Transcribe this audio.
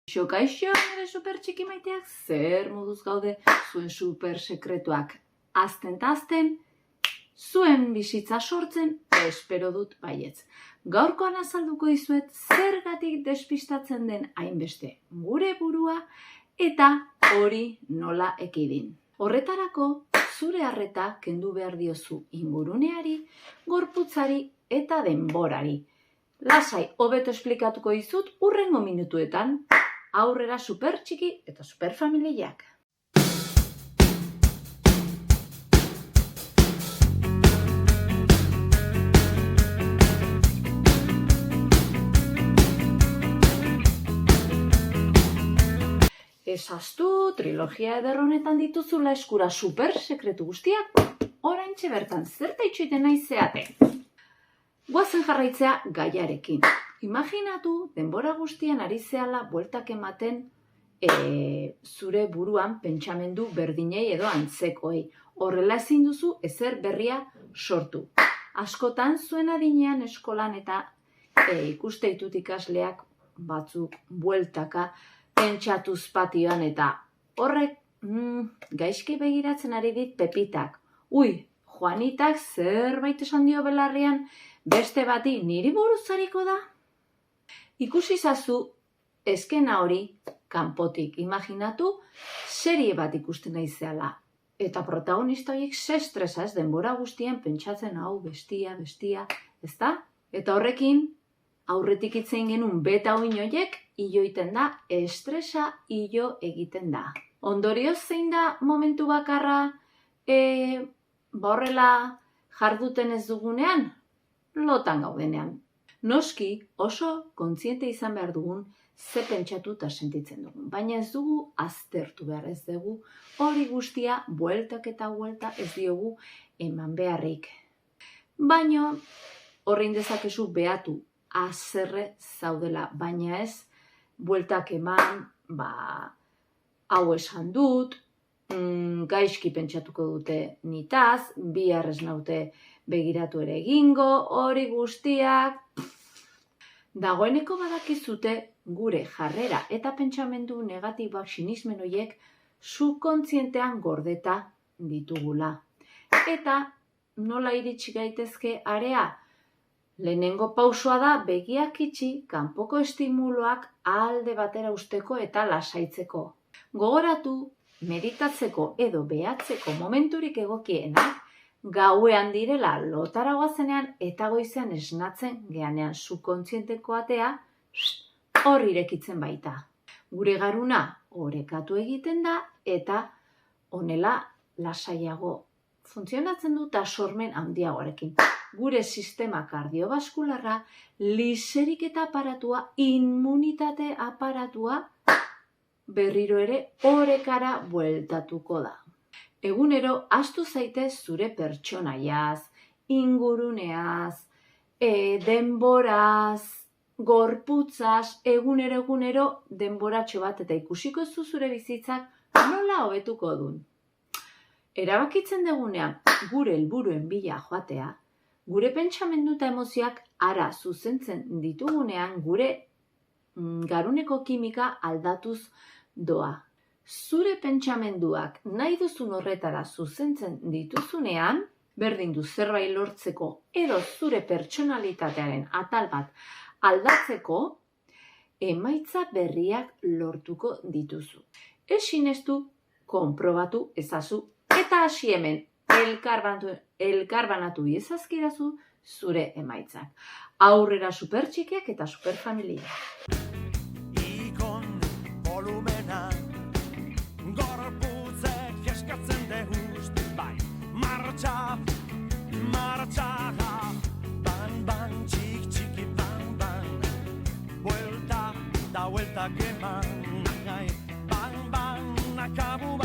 Kaixo, nire super txiki maiteak, zer moduz gaude zuen super sekretuak azten ta azten, zuen bizitza sortzen, espero dut baietz. Gaurkoan azalduko dizuet zergatik despistatzen den hainbeste gure burua eta hori nola ekidin. Horretarako, zure arreta kendu behar diozu inguruneari, gorputzari eta denborari. Lasai, hobeto esplikatuko dizut hurrengo minutuetan. Aurrera super txiki eta super familiak. Ezaztu, trilogia eder honetan dituzula eskura super sekretu guztiak, oraintxe bertan zertaitxoiten nahi zeate. Goazen jarraitzea gaiarekin. Imaginatu, denbora guztian ari zehala bueltak ematen zure buruan pentsamendu berdinei edo antzekoei. Horrela ezin duzu ezer berria sortu. Askotan zuen adinean eskolan eta ikuste ditut ikasleak batzuk bueltaka pentsatuz patioan eta horrek gaizki begiratzen ari dit Pepitak. Ui, Juanitak zerbait esan dio belarrian beste bati niri buruzariko da? Ikusi zazu eskena hori kanpotik. Imaginatu serie bat ikusten naizeala. Eta protagonista horiek ze estresa ez denbora guztian pentsatzen hau bestia, ezta? Eta horrekin aurretik hitzein genuen beta oin horiek illoiten da, estresa illo egiten da. Ondorioz zein da momentu bakarra horrela jarduten ez dugunean? Lotan gaudenean. Noski oso kontziente izan behar dugun ze pentsatu eta sentitzen dugun. Baina ez dugu aztertu behar, ez dugu hori guztia bueltak eta buelta ez diogu eman beharrik. Baina horrein dezakezu behatu azerre zaudela, baina ez bueltak eman, hau esan dut, gaizki pentsatuko dute nitaz, bihar ez naute begiratu ere egingo, hori guztiak. Dagoeneko badakizute gure jarrera eta pentsamendu negatiboak sinismen horiek subkontzientean gordeta ditugula. Eta nola iritsi gaitezke area? Lehenengo pausoa da begiak itxi, kanpoko estimuloak alde batera usteko eta lasaitzeko. Gogoratu, meditatzeko edo behatzeko momenturik egokienak gauean direla lotara goazenean eta goizean esnatzen geanean subkontzienteko atea hor irekitzen baita. Gure garuna orekatu egiten da eta honela lasaiago funtzionatzen du eta sormen handiagoarekin. Gure sistema kardiobaskularra, liserik eta aparatua, immunitate aparatua berriro ere orekara bueltatuko da. Egunero ahaztu zaitez zure pertsonaiaz, inguruneaz, denboraz, gorputzaz, egunero denboratxo bat eta ikusiko zu zure bizitzak nola hobetuko dun. Erabakitzen dugunean gure helburuen bila joatea, gure pentsamendu eta emozioak ara zuzentzen ditugunean gure garuneko kimika aldatuz doa. Zure pentsamenduak nahi duzun horretara zuzentzen dituzunean, berdin du zerbait lortzeko edo zure pertsonalitatearen atal bat aldatzeko, emaitza berriak lortuko dituzu. Ez sinestu, konprobatu ezazu eta hasi hemen elkarbanatu iezazkidazu zure emaitzak. Aurrera super txikiak eta super familiak. Marcha, bang, bang, chiqui, bang, bang. Vuelta, da vuelta que man, bang, bang, acabo,